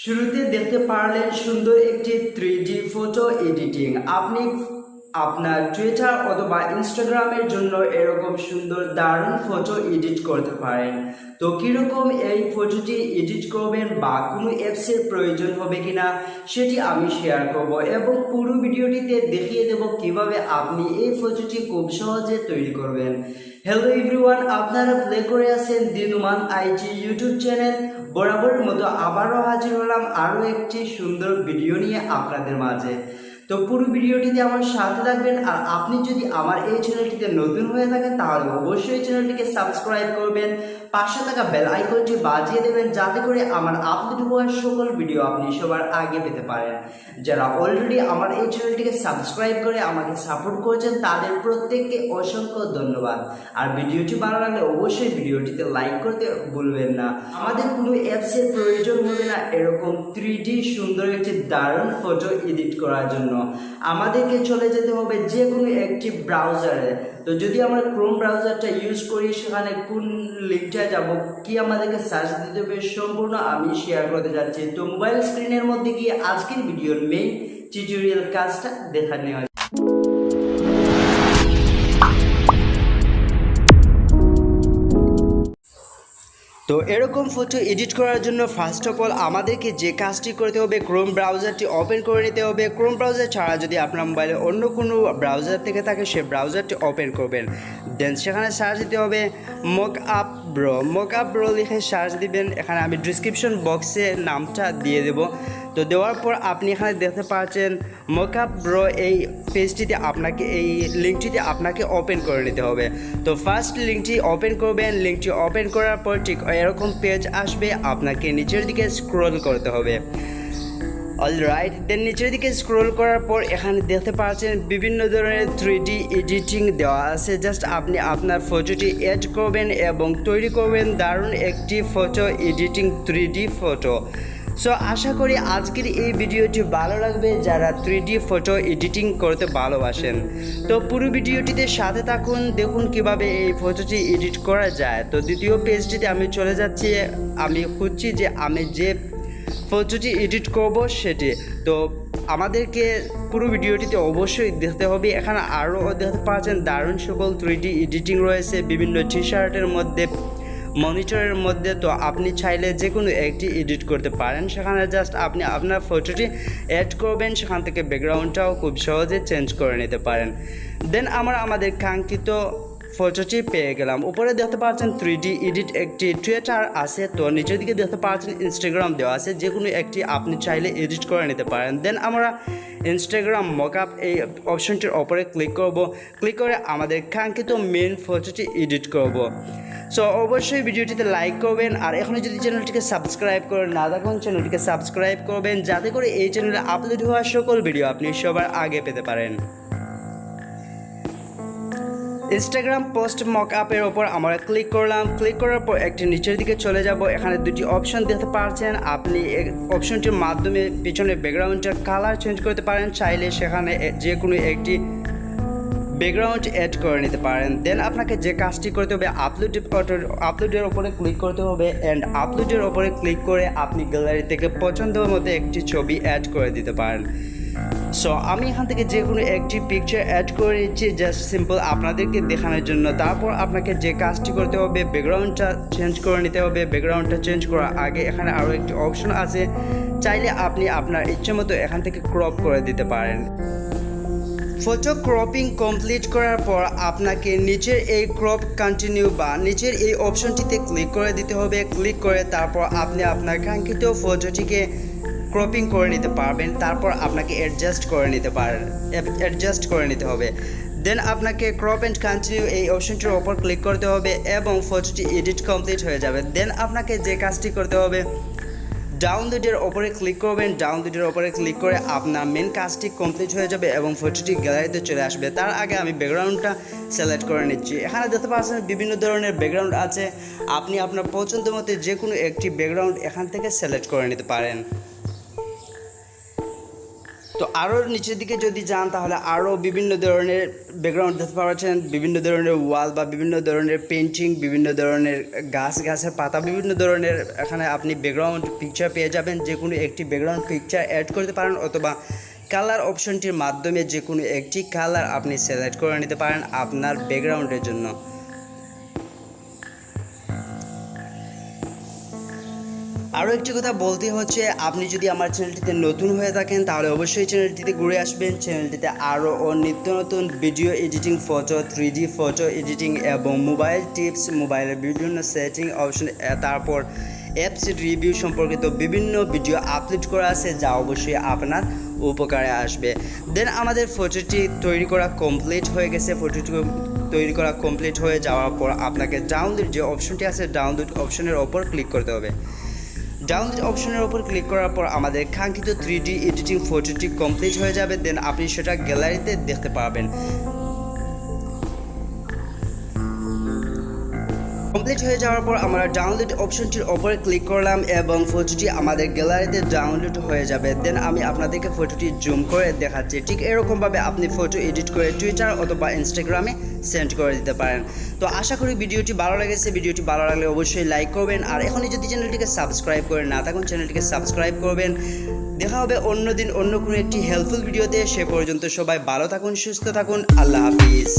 শুরুতে দেখতে পারলেন সুন্দর একটি 3D ফটো এডিটিং। আপনি আপনার টুইটার অথবা ইনস্টাগ্রামের জন্য এরকম সুন্দর দারুণ ফটো এডিট করতে পারেন। তো কীরকম এই ফটোটি এডিট করবেন বা কোনো অ্যাপসের প্রয়োজন হবে কিনা সেটি আমি শেয়ার করব এবং পুরো ভিডিওটিতে দেখিয়ে দেব কিভাবে আপনি এই ফটোটি খুব সহজে তৈরি করবেন। হ্যালো এভরিওয়ান, আপনারা প্লে করে আছেন দি নুমান আইটি ইউটিউব চ্যানেল। বরাবরের মতো আবারও হাজির হলাম আরও একটি সুন্দর ভিডিও নিয়ে আপনাদের মাঝে। তো পুরো ভিডিওটিতে আমার সাথে থাকবেন। আর আপনি যদি আমার এই চ্যানেলটিতে নতুন হয়ে থাকেন তাহলে অবশ্যই চ্যানেলটিকে সাবস্ক্রাইব করবেন, পাশে থাকা বেল আইকনটি বাজিয়ে দেবেন যাতে করে আমার আপলোড হওয়ার সকল ভিডিও আপনি সবার আগে পেতে পারেন। যারা অলরেডি আমার এই চ্যানেলটিকে সাবস্ক্রাইব করে আমাকে সাপোর্ট করেছেন তাদের প্রত্যেককে অসংখ্য ধন্যবাদ। আর ভিডিওটি ভালো লাগলে অবশ্যই ভিডিওটিতে লাইক করতে ভুলবেন না। আমাদের কোনো অ্যাপসের প্রয়োজন হবে না এরকম 3D সুন্দর একটি দারুণ ফটো এডিট করার জন্য। আমাদেরকে চলে যেতে হবে যে কোনো একটি ব্রাউজারে। তো যদি আমরা ক্রোম ব্রাউজারটা ইউজ করি সেখানে কোন লিঙ্কটা যাব, কি আমাদেরকে সার্চ দিতে হবে, সম্পূর্ণ আমি শেয়ার করতে যাচ্ছি। তো মোবাইল স্ক্রিনের মধ্যে গিয়ে আজকের ভিডিওর মেইন টিউটোরিয়াল কাজটা দেখা নেওয়া। তো এরকম ফটো এডিট করার জন্য ফার্স্ট অফ অল আমাদেরকে যে কাজটি করতে হবে, ক্রোম ব্রাউজারটি ওপেন করে নিতে হবে। ক্রোম ব্রাউজার ছাড়া যদি আপনার মোবাইলে অন্য কোনো ব্রাউজার থেকে থাকে সে ব্রাউজারটি ওপেন করবেন। দেন সেখানে সার্চ দিতে হবে মকআপ ব্রো লিখে সার্চ দিবেন। এখানে আমি ডিসক্রিপশন বক্সে নামটা দিয়ে দেব। তো দেওয়ার পর আপনি এখানে দেখতে পাচ্ছেন মকআপ ব্রো, এই পেজটিতে আপনাকে এই লিঙ্কটিতে আপনাকে ওপেন করে নিতে হবে। তো ফার্স্ট লিঙ্কটি ওপেন করবেন। লিঙ্কটি ওপেন করার পর ঠিক এরকম পেজ আসবে, আপনাকে নিচের দিকে স্ক্রল করতে হবে। অলরাইট, দেন নিচের দিকে স্ক্রল করার পর এখানে দেখতে পাচ্ছেন বিভিন্ন ধরনের 3D এডিটিং দেওয়া আছে। জাস্ট আপনি আপনার ফটোটি অ্যাড করবেন এবং তৈরি করবেন দারুণ একটি photo editing 3D photo. So আশা করি আজকের এই ভিডিওটি ভালো লাগবে যারা 3D ফটো এডিটিং করতে ভালোবাসেন। তো পুরো ভিডিওটিতে সাথে থাকুন, দেখুন কিভাবে এই ফটোটি এডিট করা যায়। তো দ্বিতীয় পেজটিতে আমি চলে যাচ্ছি। আমি খুঁজছি যে আমি যে ফটোটি এডিট করব সেটি। তো আমাদেরকে পুরো ভিডিওটিতে অবশ্যই দেখতে হবে। এখানে আরও দেখতে পাচ্ছেন দারুণ সকল 3D এডিটিং রয়েছে বিভিন্ন টি শার্টের মধ্যে, মনিটরের মধ্যে। তো আপনি চাইলে যে কোনো একটি এডিট করতে পারেন। সেখানে জাস্ট আপনি আপনার ফটোটি অ্যাড করবেন, সেখান থেকে ব্যাকগ্রাউন্ডটাও খুব সহজে চেঞ্জ করে নিতে পারেন। দেন আমরা আমাদের কাঙ্ক্ষিত ফটোটি পেয়ে গেলাম। উপরে দেখতে পাচ্ছেন 3D এডিট একটি টুইটার আছে। তো নিচের দিকে দেখতে পাচ্ছেন ইনস্টাগ্রাম দেওয়া আছে, যে কোনো একটি আপনি চাইলে এডিট করে নিতে পারেন। দেন আমরা ইনস্টাগ্রাম মকআপ এই অপশনটির ওপরে ক্লিক করব। ক্লিক করে আমাদের কাঙ্ক্ষিত মেন ফটোটি এডিট করব। সো অবশ্যই ভিডিওটিতে লাইক করবেন। আর এখনও যদি চ্যানেলটিকে সাবস্ক্রাইব করে না থাকুন চ্যানেলটিকে সাবস্ক্রাইব করবেন যাতে করে এই চ্যানেলে আপলোড হওয়া সকল ভিডিও আপনি সবার আগে পেতে পারেন। ইনস্টাগ্রাম পোস্ট মকআপের ওপর আমরা ক্লিক করলাম। ক্লিক করার পর একটি নিচের দিকে চলে যাব। এখানে দুটি অপশন দেখতে পাচ্ছেন। আপনি অপশনটির মাধ্যমে পিছনে ব্যাকগ্রাউন্ডের কালার চেঞ্জ করতে পারেন। চাইলে সেখানে যে কোনো একটি ব্যাকগ্রাউন্ড অ্যাড করে নিতে পারেন। দেন আপনাকে যে কাজটি করতে হবে আপলোডের ওপরে ক্লিক করতে হবে। অ্যান্ড আপলোডের ওপরে ক্লিক করে আপনি গ্যালারি থেকে পছন্দ মতো একটি ছবি অ্যাড করে দিতে পারেন। সো আমি এখান থেকে যে কোনো একটি পিকচার অ্যাড করে নিচ্ছি জাস্ট সিম্পল আপনাদেরকে দেখানোর জন্য। তারপর আপনাকে যে কাজটি করতে হবে ব্যাকগ্রাউন্ডটা চেঞ্জ করে নিতে হবে। ব্যাকগ্রাউন্ডটা চেঞ্জ করার আগে এখানে আরও একটি অপশন আছে, চাইলে আপনি আপনার ইচ্ছে মতো এখান থেকে ক্রপ করে দিতে পারেন। ফটো ক্রপিং কমপ্লিট করার পর আপনাকে নিচের এই ক্রপ কন্টিনিউ বা নিচের এই অপশনটিতে ক্লিক করে দিতে হবে। ক্লিক করে তারপর আপনি আপনার কাঙ্ক্ষিত ফটোটিকে ক্রপিং করে নিতে পারবেন। তারপর আপনাকে অ্যাডজাস্ট করে নিতে হবে। দেন আপনাকে ক্রপ অ্যান্ড কন্টিনিউ এই অপশনটির ওপর ক্লিক করতে হবে এবং ফটোটি এডিট কমপ্লিট হয়ে যাবে। দেন আপনাকে যে কাজটি করতে হবে ডাউনলোডের ওপরে ক্লিক করবেন। ডাউনলোডের ওপরে ক্লিক করে আপনার মেন কাজটি কমপ্লিট হয়ে যাবে এবং ফটোটি গ্যালারিতে চলে আসবে। তার আগে আমি ব্যাকগ্রাউন্ডটা সিলেক্ট করে নিচ্ছি। এখানে দেখতে পাচ্ছেন বিভিন্ন ধরনের ব্যাকগ্রাউন্ড আছে। আপনি আপনার পছন্দ মতো যে কোনো একটি ব্যাকগ্রাউন্ড এখান থেকে সিলেক্ট করে নিতে পারেন। তো আরও নিচের দিকে যদি যান তাহলে আরও বিভিন্ন ধরনের ব্যাকগ্রাউন্ড দেখতে পাচ্ছেন, বিভিন্ন ধরনের ওয়াল বা বিভিন্ন ধরনের পেন্টিং, বিভিন্ন ধরনের গাছের পাতা, বিভিন্ন ধরনের এখানে আপনি ব্যাকগ্রাউন্ড পিকচার পেয়ে যাবেন। যে কোনো একটি ব্যাকগ্রাউন্ড পিকচার অ্যাড করতে পারেন অথবা কালার অপশনটির মাধ্যমে যে কোনো একটি কালার আপনি সিলেক্ট করে নিতে পারেন আপনার ব্যাকগ্রাউন্ডের জন্য। আরও একটি কথা বলতে হচ্ছে, আপনি যদি আমার চ্যানেলটিতে নতুন হয়ে থাকেন তাহলে অবশ্যই চ্যানেলটিতে ঘুরে আসবেন। চ্যানেলটিতে আরও নিত্য নতুন video editing, photo, 3D photo editing এবং মোবাইল টিপস, মোবাইলের বিভিন্ন সেটিং অপশন, তারপর অ্যাপস রিভিউ সম্পর্কিত বিভিন্ন ভিডিও আপলোড করা আছে যা অবশ্যই আপনার উপকারে আসবে। দেন আমাদের ফটোটি তৈরি করা কমপ্লিট হয়ে গেছে। ফটোটি তৈরি করা কমপ্লিট হয়ে যাওয়ার পর আপনাকে ডাউনলোড যে অপশনটি আছে, ডাউনলোড অপশনের ওপর ক্লিক করতে হবে। ডাউনলোড অপশনের ওপর ক্লিক করার পর আমাদের কাঙ্ক্ষিত 3D এডিটিং ফটোটি কমপ্লিট হয়ে যাবে। দেন আপনি সেটা গ্যালারিতে দেখতে পাবেন। কমপ্লিট হয়ে যাওয়ার পর আমরা ডাউনলোড অপশনটির ওপরে ক্লিক করলাম এবং ফটোটি আমাদের গ্যালারিতে ডাউনলোড হয়ে যাবে। দেন আমি আপনাদেরকে ফটোটি জুম করে দেখাচ্ছি। ঠিক এরকমভাবে আপনি ফটো এডিট করে টুইটার অথবা ইনস্টাগ্রামে সেন্ড করে দিতে পারেন। তো আশা করি ভিডিওটি ভালো লেগেছে। ভিডিওটি ভালো লাগলে অবশ্যই লাইক করবেন, আর এখনই যদি চ্যানেলটিকে সাবস্ক্রাইব করে না থাকুন চ্যানেলটিকে সাবস্ক্রাইব করবেন। দেখা হবে অন্য দিন অন্য কোনো একটি হেল্পফুল ভিডিওতে। সে পর্যন্ত সবাই ভালো থাকুন, সুস্থ থাকুন। আল্লাহ হাফিজ।